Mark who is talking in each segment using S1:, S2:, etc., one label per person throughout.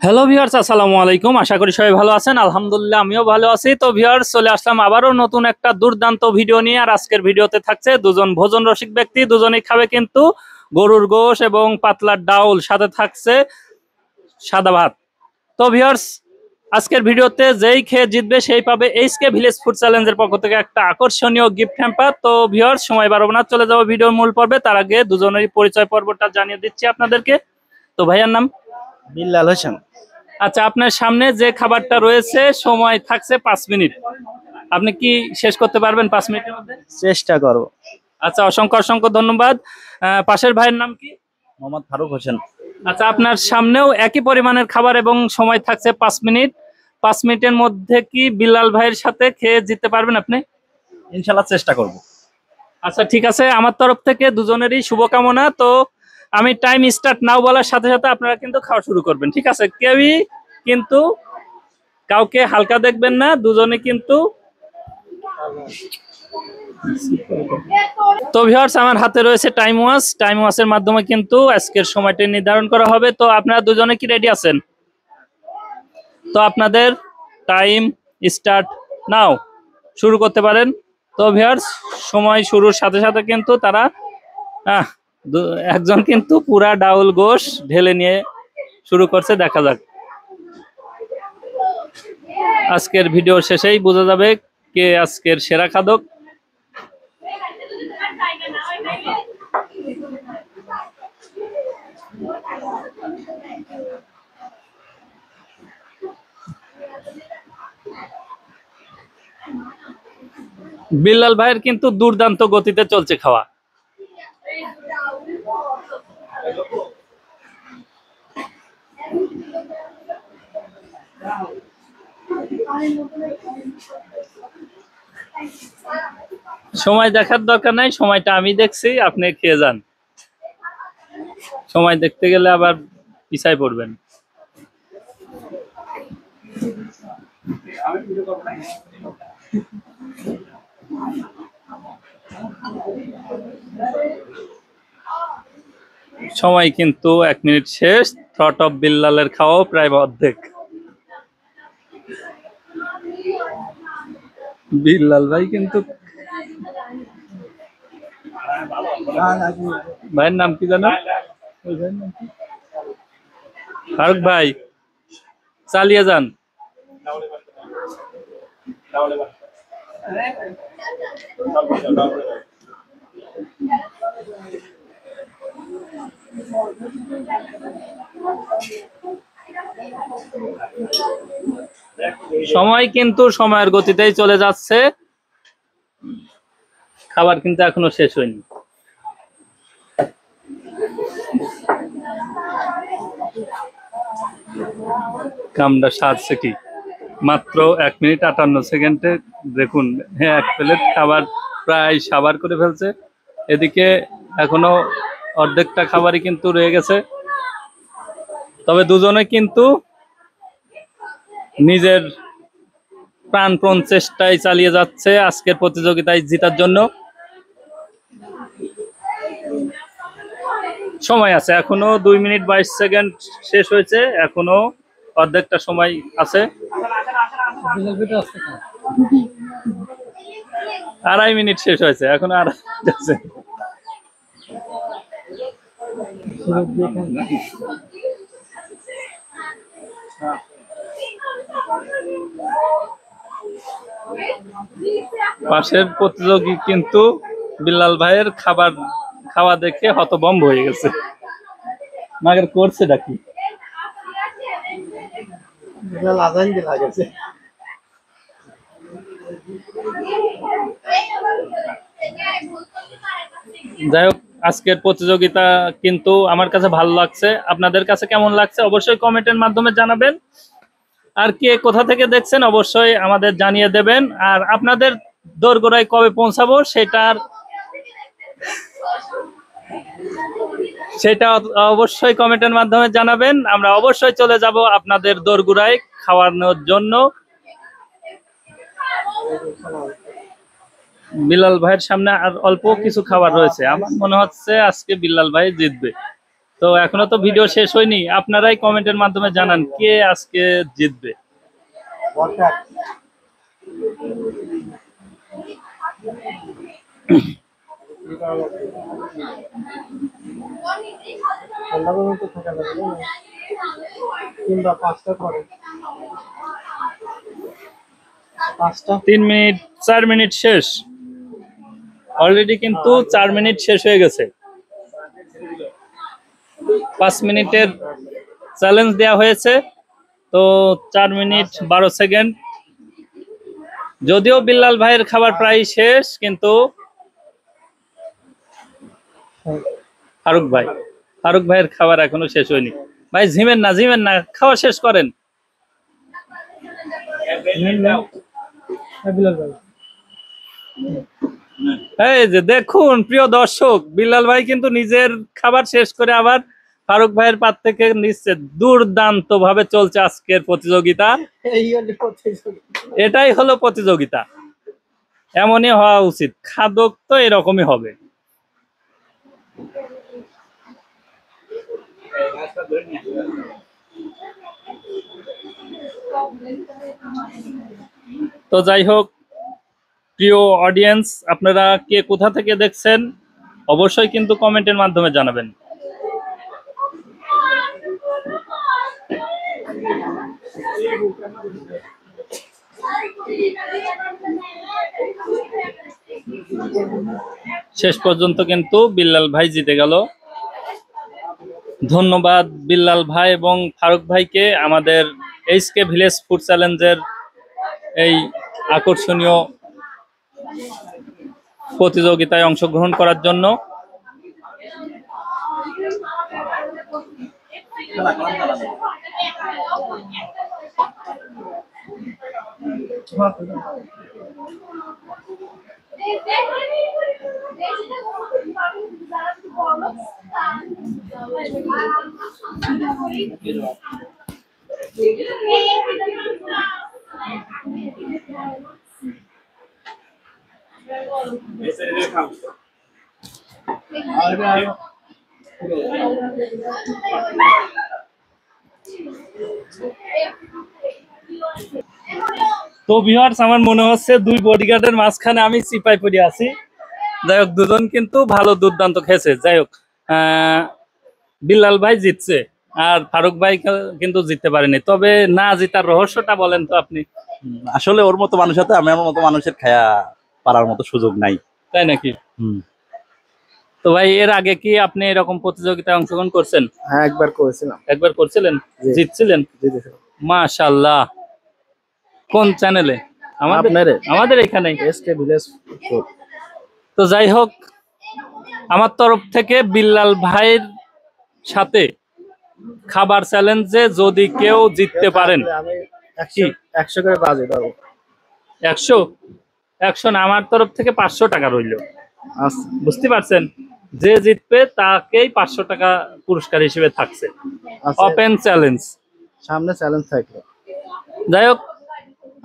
S1: Hello viewers, আসসালামু আলাইকুম। আশা করি সবাই ভালো আছেন। আলহামদুলিল্লাহ আমিও ভালো আছি। তো ভিউয়ার্স, চলে আসলাম আবারও নতুন একটা দুর্দান্ত ভিডিও নিয়ে। আর আজকের ভিডিওতে থাকছে দুজন ভোজন রসিক ব্যক্তি, দুজনেই খাবে কিন্তু গরুর গোশ এবং পাতলার ডাউল, সাথে থাকছে সাদা ভাত। তো ভিউয়ার্স, আজকের ভিডিওতে যেই খেয়ে জিতবে সেই পাবে এইচকে ভিলেজ ফুড চ্যালেঞ্জের পক্ষ থেকে একটা আকর্ষণীয় গিফট হ্যাম্পার। তো ভিউয়ার্স, সময় বাড়াবো না, চলে যাবো ভিডিওর মূল পর্বে। তার আগে দুজনেরই পরিচয় পর্বটা জানিয়ে দিচ্ছি আপনাদেরকে। তো ভাইয়ার নাম?
S2: বিল্লাল হোসেন।
S1: আচ্ছা, আপনার সামনে যে খাবারটা রয়েছে, সময় থাকছে 5 মিনিট। আপনি কি শেষ করতে পারবেন 5 মিনিটের মধ্যে?
S2: চেষ্টা করব।
S1: আচ্ছা, অসংখ্য অসংখ্য ধন্যবাদ। পাশের ভাইয়ের নাম কি?
S2: মোহাম্মদ ফারুক হোসেন।
S1: আচ্ছা, আপনার সামনেও একই পরিমাণের খাবার এবং সময় থাকছে 5 মিনিট। 5 মিনিটের মধ্যে কি বিল্লাল ভাইয়ের সাথে খেয়ে জিততে পারবেন আপনি?
S2: ইনশাআল্লাহ চেষ্টা করব।
S1: আচ্ছা, ঠিক আছে, আমার তরফ থেকে দুজনেরই শুভকামনা। তো আমি টাইম স্টার্ট নাও বলার সাথে সাথে আপনারা কিন্তু খাওয়া শুরু করবেন, ঠিক আছে? কেউই কিন্তু কাউকে হালকা দেখবেন না, দুজনে কিন্তু। তো ভিউয়ার্স, আমার হাতে রয়েছে টাইম ওয়াচ। টাইম ওয়াচের মাধ্যমে কিন্তু আজকের সময়টি নির্ধারণ করা হবে। তো আপনারা দুজনে কি রেডি আছেন? তো আপনাদের টাইম স্টার্ট নাও, শুরু করতে পারেন। তো ভিউয়ার্স, সময় শুরুর সাথে সাথে কিন্তু তারা একজন কিন্তু পুরা ডাউল গোশ ঢেলে নিয়ে শুরু করছে। দেখা যাক, আজকের ভিডিও শেষেই বোঝা যাবে কে আজকের সেরা খাদক। বিল্লাল ভাইয়ের কিন্তু দুর্দান্ত গতিতে চলছে খাওয়া। সময় দেখার দরকার নাই, সময়টা আমি দেখছি, আপনি খেয়ে যান। সময় দেখতে গেলে আবার পিছায় পড়বেন। সময় কিন্তু 1 মিনিট শেষ। থ্রট অফ বিল্লালের খাওয়াও প্রায় অর্ধেক। বিল্লাল ভাই কিন্তু, ভাইয়ের নাম কি জানো? ফারুক ভাই, চালিয়ে যান। সময় কিন্তু সময়ের গতিতেই চলে যাচ্ছে, খাবার কিন্তু এখনো শেষ হয়নি। কামটা সারছে কি মাত্র 1 মিনিট 58 সেকেন্ডে। দেখুন, হ্যাঁ, 1 প্লেট খাবার প্রায় সাবার করে ফেলছে। এদিকে এখনো অর্ধেকটা খাবারই কিন্তু রয়ে গেছে। তবে দুজনে কিন্তু নিজের প্রাণপণ চেষ্টায় চালিয়ে যাচ্ছে আজকের প্রতিযোগিতায় জেতার জন্য। সময় আছে এখনো, 2 মিনিট 22 সেকেন্ড শেষ হয়েছে, এখনো অর্ধেকটা সময় আছে। 2.5 মিনিট শেষ হয়েছে, এখনো আর আছে। পাশের প্রতিযোগী কিন্তু বিল্লাল ভাইয়ের খাওয়া দেখে হতভম্ব হয়ে গেছে। মাগের করছে নাকি? যাই হোক, আজকের প্রতিযোগিতা কিন্তু আমার কাছে ভালো লাগছে। আপনাদের কাছে কেমন লাগছে অবশ্যই কমেন্টের মাধ্যমে জানাবেন। আর কে কোথা থেকে দেখছেন অবশ্যই আমাদের জানিয়ে দেবেন। আর আপনাদের দোরগোড়ায় কবে পৌঁছাবো সেটা অবশ্যই কমেন্টের মাধ্যমে জানাবেন। আমরা অবশ্যই চলে যাব আপনাদের দোরগোড়ায় খাওয়ানোর জন্য। বিল্লাল ভাইয়ের সামনে আর অল্প কিছু খাবার রয়েছে, আমার মনে হচ্ছে আজকে বিল্লাল ভাই জিতবে। তো এখনো তো ভিডিও শেষ হয়নি, আপনারাই কমেন্টের মাধ্যমে জানান কে আজকে জিতবে।
S3: কিংবা 5টা করে
S1: 3 মিনিট 4 মিনিট শেষ অলরেডি, কিন্তু 4 মিনিট শেষ হয়ে গেছে। 5 মিনিটের চ্যালেঞ্জ দেওয়া হয়েছে, তো 4 মিনিট 12 সেকেন্ড। যদিও বিল্লাল ভাইয়ের খাবার প্রায় শেষ, কিন্তু ফারুক ভাইয়ের খাবার এখনো শেষ হয়নি। ভাই ঝিমেন না, খাওয়া শেষ করেন। এই যে দেখুন প্রিয় দর্শক, বিল্লাল ভাই কিন্তু নিজের খাবার শেষ করে আবার ফারুক ভাইয়ের পাত থেকে নিচ্ছে। দুর্দান্ত ভাবে চলছে আজকের প্রতিযোগিতা। এটাই হলো প্রতিযোগিতা, এমনই হওয়া উচিত। খাদক তো এরকমই হবে। তো যাই হোক, প্রিয় অডিয়েন্স, আপনারা কে কোথা থেকে দেখছেন অবশ্যই কিন্তু কমেন্টের মাধ্যমে জানাবেন। শেষ পর্যন্ত কিন্তু বিল্লাল ভাই জিতে গেল। ধন্যবাদ বিল্লাল ভাই এবং ফারুক ভাইকে আমাদের এইচকে ভিলেজ ফুড চ্যালেঞ্জের এই আকর্ষণীয় প্রতিযোগিতায় অংশগ্রহণ করার জন্য। তো ভিউয়ার্স, আমার মনে হচ্ছে দুই বডিগার্ডের মাঝখানে আমি চিপাই পড়ে আছি। যাই হোক, দুজন কিন্তু ভালো দুর্দান্ত খেয়েছে। যাই হোক, বিল্লাল ভাই জিতছে আর ফারুক ভাই কিন্তু জিততে পারেনি। তবে না জিতার রহস্যটা বলেন তো আপনি।
S2: আসলে ওর মতো মানুষের সাথে আমার মতো মানুষের খায়া পারার মতো সুযোগ নাই।
S1: তাই নাকি? তো ভাই, এর আগে কি আপনি এরকম প্রতিযোগিতায় অংশগ্রহণ করছেন?
S3: হ্যাঁ, একবার করেছিলাম।
S1: একবার করছিলেন?
S3: জি।
S1: জিতছিলেন? মাশাআল্লাহ। কোন চ্যানেলে? আমাদের এখানে
S3: এসকে ভিলেজ ফুড।
S1: তো যাই হোক, আমার তরফ থেকে বিল্লাল ভাইয়ের সাথে খাবার চ্যালেঞ্জে যদি কেউ জিততে পারেন,
S3: আমি 100 করে বাজে ধরো।
S1: 100 না, আমার তরফ থেকে 500 টাকা রইল।
S3: আচ্ছা,
S1: বুঝতে পারছেন? যে জিতবে তাকেই 500 টাকা পুরস্কার হিসেবে থাকছে। ওপেন চ্যালেঞ্জ,
S3: সামনে চ্যালেঞ্জ থাকবে।
S1: যাই হোক,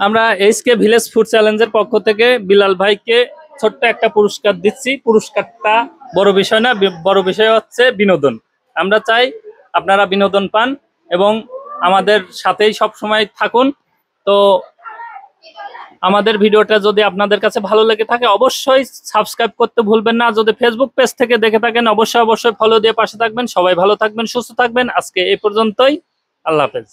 S1: আমরা এইচকে ভিলেজ ফুড চ্যালেঞ্জের পক্ষ থেকে বিল্লাল ভাইকে ছোট্ট একটা পুরস্কার দিচ্ছি। পুরস্কারটা বড় বিষয় না, বড় বিষয় হচ্ছে বিনোদন। আমরা চাই আপনারা বিনোদন পান এবং আমাদের সাথেই সব সময় থাকুন। তো আমাদের ভিডিওটা যদি আপনাদের কাছে ভালো লেগে থাকে অবশ্যই সাবস্ক্রাইব করতে ভুলবেন না। যদি ফেসবুক পেজ থেকে দেখে থাকেন অবশ্যই ফলো দিয়ে পাশে থাকবেন। সবাই ভালো থাকবেন, সুস্থ থাকবেন। আজকে এই পর্যন্তই। আল্লাহ হাফেজ।